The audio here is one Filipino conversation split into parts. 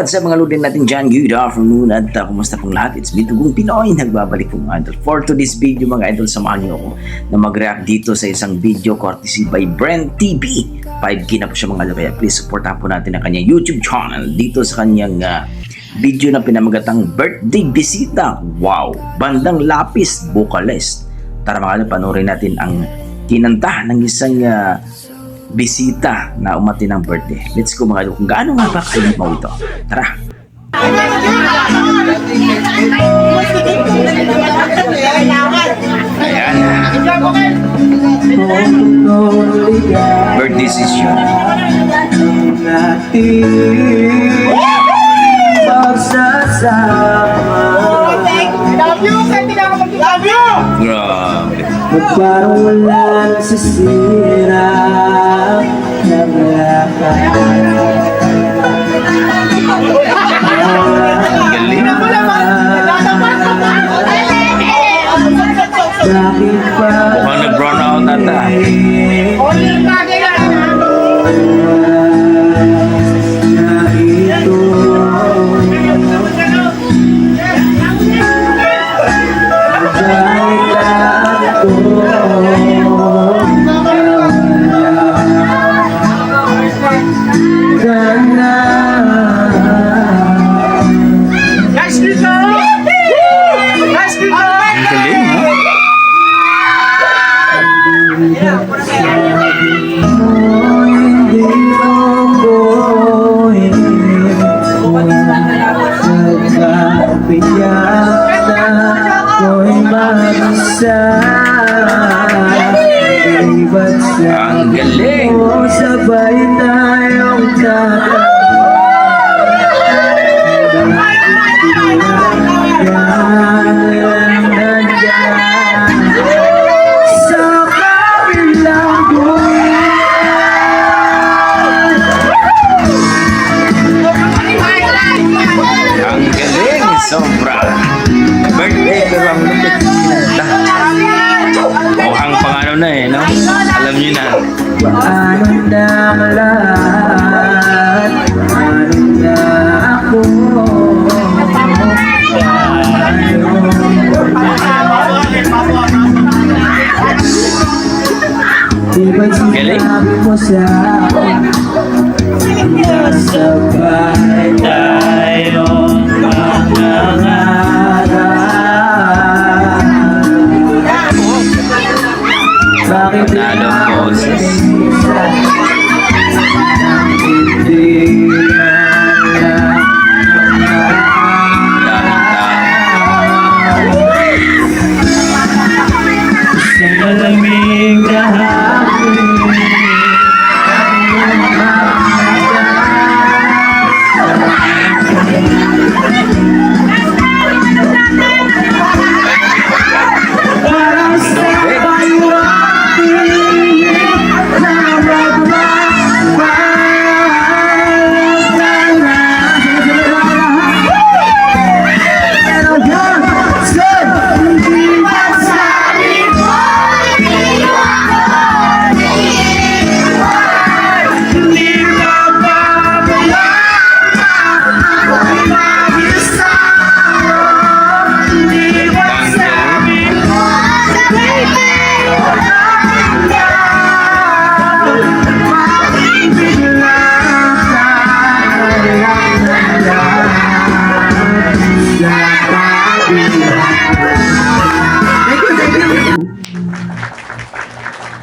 what's up mga ludin natin dyan? Good afternoon at kumusta pong lahat? It's me, Tugong Pinoy. Nagbabalik pong idol. For today's video mga idol, samahan niyo ako na mag-react dito sa isang video courtesy by Brent TV. 5K na po siya mga idol. Kaya please supportahan po natin ang kanyang YouTube channel dito sa kanyang video na pinamagatang birthday bisita. Wow! Bandang Lapis, Bucharest. Tara mga idol, panoorin natin ang kinanta ng isang bisita na umati ng birthday. Let's go mga idol. Kung gaano nga ba kalimaw ito. Tara! Ayan. Birthday session. Grabe. Parang wala nasisira ng lakas. Galing. Bakit pa Mukhang nag-brown out ata. na ito Ang galing, ha? hindi mo nagkapiyata ko'y mag-isa. Iba't sa Ang galing. o sabay tayong sa kabilang Ang galing. Sobra. Birthday pero ang lupit kinanta. Mukhang pangano na no? Alam niyo na. ano na lahat, ano na ako. Di ba't sinabi mo sa akin, nasabay tayong mangangarap. Bakit Nalo ang boses. hindi alam sa malamig na hapon? Parang sa bayuating na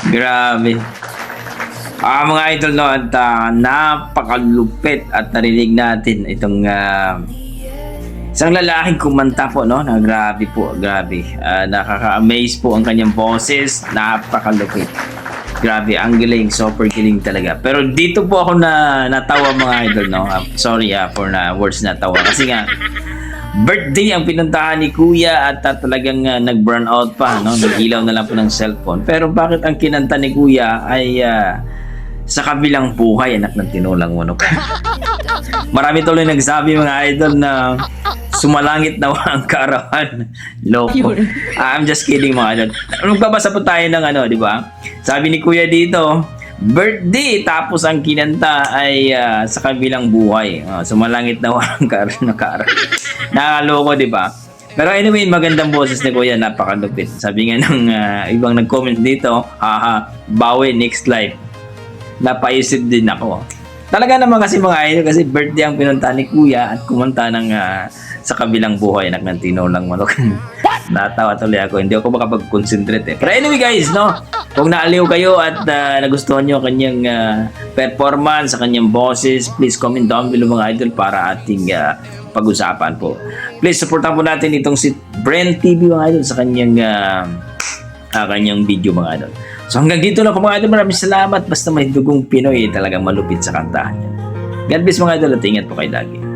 Grabe. Mga idol no, at napakalupit at narinig natin itong isang lalaking kumanta po no, na grabe po, grabe. Nakaka-amaze po ang kanyang boses, napakalupit. Grabe, ang galing, super galing talaga. Pero dito po ako natawa mga idol no. Sorry for na words na tawa kasi nga birthday ang pinuntahan ni Kuya at talagang nag-burn out pa no, nag-ilaw na lang po ng cellphone. Pero bakit ang kinanta ni Kuya ay sa kabilang buhay, anak ng tinulang manok. Marami tuloy nagsabi mga idol na sumalangit na ang kaarawan. Loko. I'm just kidding mga idol. Magbabasa po tayo ng di ba? Sabi ni Kuya dito, birthday. Tapos ang kinanta ay sa kabilang buhay. Sumalangit na walang nakaara. Nakakaloko, di ba? Pero anyway, magandang boses ni Kuya, napakalupit. Sabi nga ng ibang nag-comment dito, haha, bawi next life. Napaisip din ako. Talaga naman kasi mga idol, kasi birthday ang pinunta ni Kuya at kumanta ng sa kabilang buhay, anak ng tinolang manok. Natawa tuloy ako, hindi ako makapag-concentrate eh. Pero anyway guys, no, kung naaliw kayo at nagustuhan nyo ang kanyang performance, sa kanyang boses, please comment down below mga idol para ating pag-usapan po. Please supportan po natin itong si Brent TV mga idol sa kanyang kanyang video mga idol. So hanggang dito na po mga idol, maraming salamat. Basta may dugong Pinoy, talagang malupit sa kantahan yan. God bless mga idol at ingat po kayo lagi.